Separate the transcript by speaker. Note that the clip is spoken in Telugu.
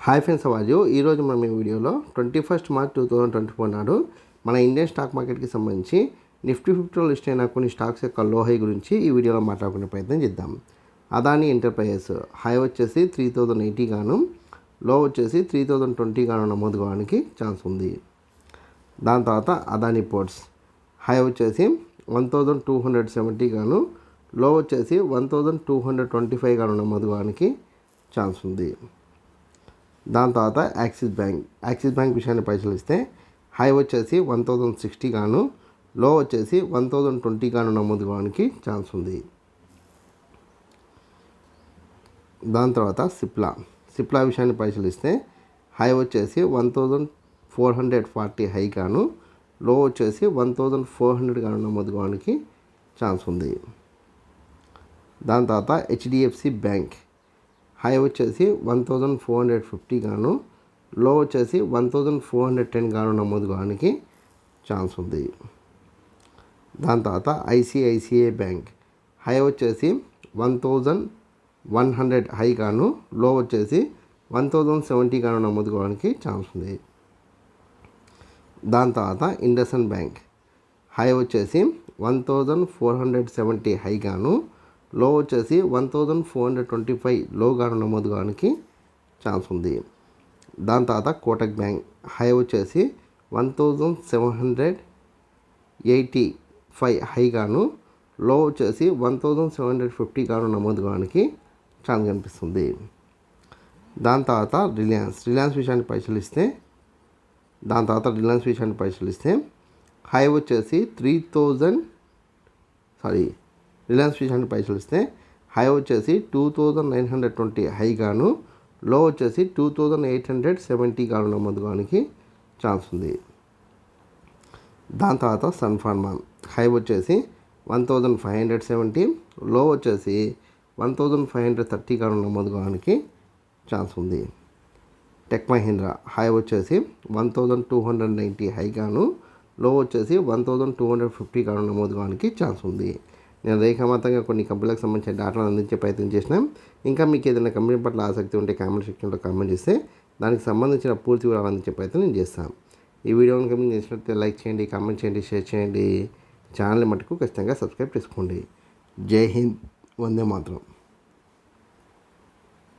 Speaker 1: హాయ్ ఫ్రెండ్స్, అవాజు ఈరోజు మనం ఈ వీడియోలో 21 మార్చ్ 2024 నాడు మన ఇండియన్ స్టాక్ మార్కెట్కి సంబంధించి నిఫ్టీ 50లో లిస్ట్ అయిన కొన్ని స్టాక్స్ యొక్క లో హై గురించి ఈ వీడియోలో మాట్లాడుకునే ప్రయత్నం చేద్దాం. అదాని ఎంటర్ప్రైజెస్ హై వచ్చేసి 3080 గాను, లో వచ్చేసి 3020 గాను నమోదు కావడానికి ఛాన్స్ ఉంది. దాని తర్వాత అదాని పోర్ట్స్ హై వచ్చేసి 1270 గాను, లో వచ్చేసి 1225 గాను నమోదు కావడానికి ఛాన్స్ ఉంది. దాని తర్వాత యాక్సిస్ బ్యాంక్ విషయాన్ని పరిశీలిస్తే హై వచ్చేసి 1060 గాను, లో వచ్చేసి 1020 గాను నమోదు కావడానికి ఛాన్స్ ఉంది. దాని తర్వాత సిప్లా విషయాన్ని పరిశీలిస్తే హై వచ్చేసి 1440 హై గాను, లో వచ్చేసి 1400 గాను నమోదు కావడానికి ఛాన్స్ ఉంది. దాని తర్వాత హెచ్డిఎఫ్సి బ్యాంక్ హై వచ్చేసి 1450 గాను, లో వచ్చేసి 1410 గాను నమోదు కావడానికి ఛాన్స్ ఉంది. దాని తర్వాత ఐసిఐసిఐ బ్యాంక్ హై వచ్చేసి 1100 హై గాను, లో వచ్చేసి 1070 గాను నమోదు కావడానికి ఛాన్స్ ఉంది. దాని తర్వాత ఇండస్ఇండ్ బ్యాంక్ హై వచ్చేసి 1470 హై గాను, లో వచ్చేసి 1425 లో గాను నమోదు కావడానికి ఛాన్స్ ఉంది. దాని తర్వాత కోటక్ బ్యాంక్ హై వచ్చేసి 1785 హై గాను, లో వచ్చేసి 1750 గాను నమోదు కావడానికి ఛాన్స్ కనిపిస్తుంది. దాని తర్వాత రిలయన్స్ విషయాన్ని పరిశీలిస్తే హై వచ్చేసి హై వచ్చేసి 2920 హై గాను, లో వచ్చేసి 2870 గాను నమోదు కావడానికి ఛాన్స్ ఉంది. దాని తర్వాత సన్ ఫార్మా హై వచ్చేసి 1570, లో వచ్చేసి 1530 గాను నమోదు కావడానికి ఛాన్స్ ఉంది. టెక్ మహీంద్రా హై వచ్చేసి 1290 హై గాను, లో వచ్చేసి 1250 గాను నమోదు కావడానికి ఛాన్స్ ఉంది. నేను రేఖామాతంగా కొన్ని కంపెనీలకు సంబంధించిన డేటాను అందించే ప్రయత్నం చేసినాం. ఇంకా మీకు ఏదైనా కంపెనీ పట్ల ఆసక్తి ఉంటే కామెంట్ సెక్షన్లో కామెంట్ చేస్తే దానికి సంబంధించిన పూర్తి వివరాలు అందించే ప్రయత్నం నేను చేస్తాను. ఈ వీడియోని కనుక మీకు నచ్చినట్లయితే లైక్ చేయండి, కామెంట్ చేయండి, షేర్ చేయండి. ఛానల్ మటుకు ఖచ్చితంగా సబ్స్క్రైబ్ చేసుకోండి. జై హింద్, వందే మాతరం.